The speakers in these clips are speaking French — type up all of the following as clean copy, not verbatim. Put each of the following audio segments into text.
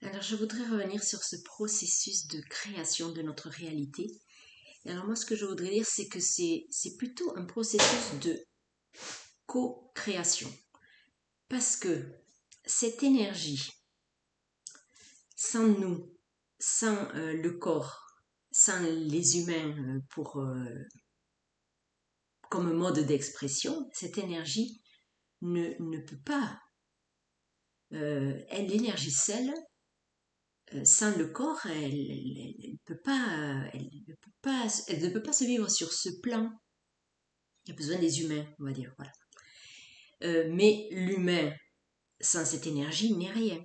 Alors, je voudrais revenir sur ce processus de création de notre réalité. Et alors, moi, ce que je voudrais dire, c'est que c'est plutôt un processus de co-création. Parce que cette énergie, sans nous, sans le corps, sans les humains comme mode d'expression, cette énergie ne peut pas, l'énergie seule, sans le corps, elle peut pas, elle ne peut pas se vivre sur ce plan. Il y a besoin des humains, on va dire, voilà. Mais l'humain, sans cette énergie, n'est rien.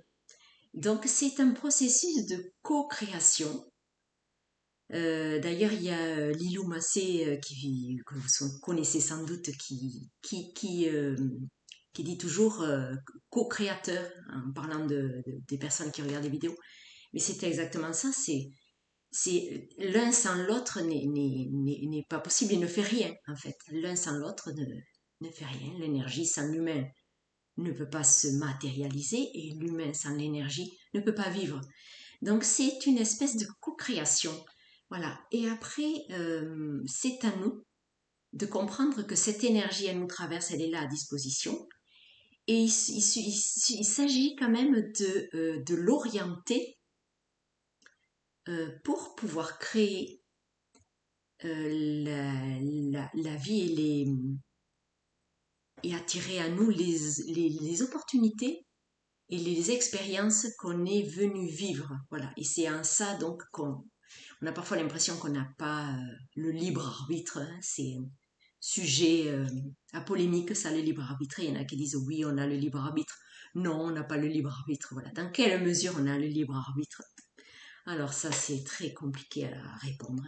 Donc c'est un processus de co-création. D'ailleurs, il y a Lilou Massé, que vous connaissez sans doute, qui dit toujours co-créateur en parlant des personnes qui regardent les vidéos. Mais c'est exactement ça, c'est l'un sans l'autre n'est pas possible, il ne fait rien en fait. L'un sans l'autre ne fait rien. L'énergie sans l'humain ne peut pas se matérialiser et l'humain sans l'énergie ne peut pas vivre. Donc c'est une espèce de co-création. Voilà. Et après, c'est à nous de comprendre que cette énergie, elle nous traverse, elle est là à disposition. Et il s'agit quand même de l'orienter pour pouvoir créer la vie et attirer à nous les opportunités et les expériences qu'on est venu vivre. Voilà. Et c'est en ça donc qu'on a parfois l'impression qu'on n'a pas le libre arbitre. Hein. C'est un sujet à polémique, ça, le libre arbitre. Il y en a qui disent oui, on a le libre arbitre. Non, on n'a pas le libre arbitre. Voilà. Dans quelle mesure on a le libre arbitre? Alors ça, c'est très compliqué à répondre.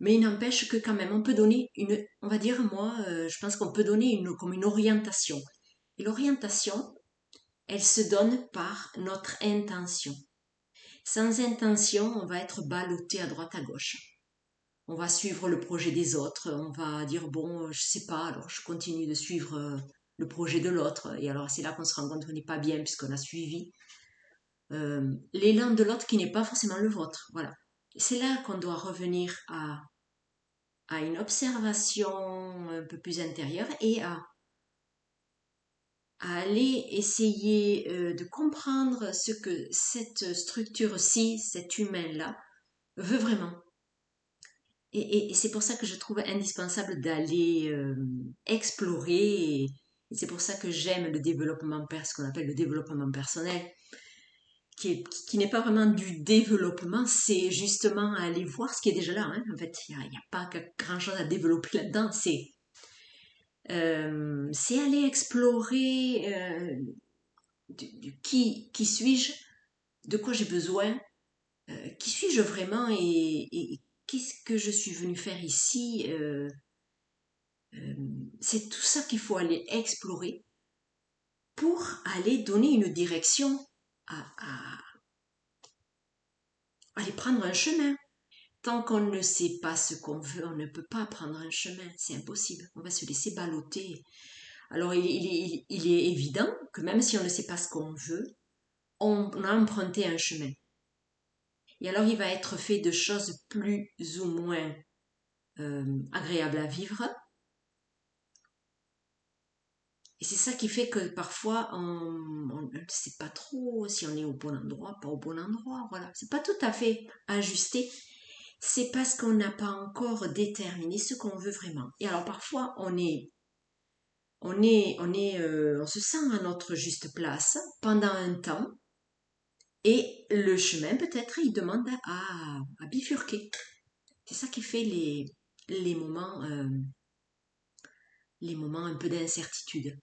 Mais il n'empêche que quand même, on peut donner on va dire, moi, je pense qu'on peut donner comme une orientation. Et l'orientation, elle se donne par notre intention. Sans intention, on va être ballotté à droite à gauche. On va suivre le projet des autres, on va dire, bon, je sais pas, alors je continue de suivre le projet de l'autre. Et alors c'est là qu'on se rend compte qu'on n'est pas bien puisqu'on a suivi l'élan de l'autre qui n'est pas forcément le vôtre. Voilà. C'est là qu'on doit revenir à une observation un peu plus intérieure et à aller essayer de comprendre ce que cette structure-ci, cet humain-là, veut vraiment. Et c'est pour ça que je trouve indispensable d'aller explorer, et c'est pour ça que j'aime le développement, ce qu'on appelle le développement personnel, qui n'est pas vraiment du développement, c'est justement aller voir ce qui est déjà là. Hein. En fait, il n'y a pas grand-chose à développer là-dedans, c'est aller explorer qui suis-je, de quoi j'ai besoin, qui suis-je vraiment et qu'est-ce que je suis venu faire ici. C'est tout ça qu'il faut aller explorer pour aller donner une direction à aller prendre un chemin. Tant qu'on ne sait pas ce qu'on veut, on ne peut pas prendre un chemin, c'est impossible, on va se laisser balloter. Alors il est évident que même si on ne sait pas ce qu'on veut, on a emprunté un chemin. Et alors il va être fait de choses plus ou moins agréables à vivre. Et c'est ça qui fait que parfois on ne sait pas trop si on est au bon endroit, pas au bon endroit. Voilà, c'est pas tout à fait ajusté. C'est parce qu'on n'a pas encore déterminé ce qu'on veut vraiment. Et alors parfois on se sent à notre juste place pendant un temps et le chemin peut-être il demande à bifurquer. C'est ça qui fait les les moments un peu d'incertitude.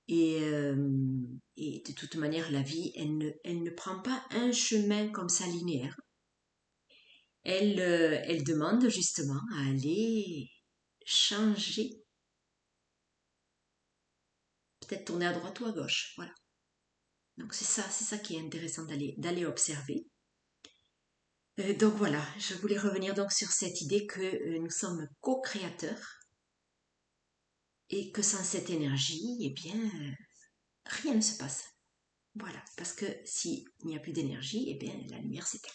Et de toute manière, la vie, elle ne prend pas un chemin comme ça linéaire. Elle demande justement à aller changer, peut-être tourner à droite ou à gauche. Voilà. Donc c'est ça qui est intéressant d'aller observer. Donc voilà, je voulais revenir donc sur cette idée que nous sommes co-créateurs et que sans cette énergie, eh bien, rien ne se passe. Voilà, parce que s'il n'y a plus d'énergie, eh bien la lumière s'éteint.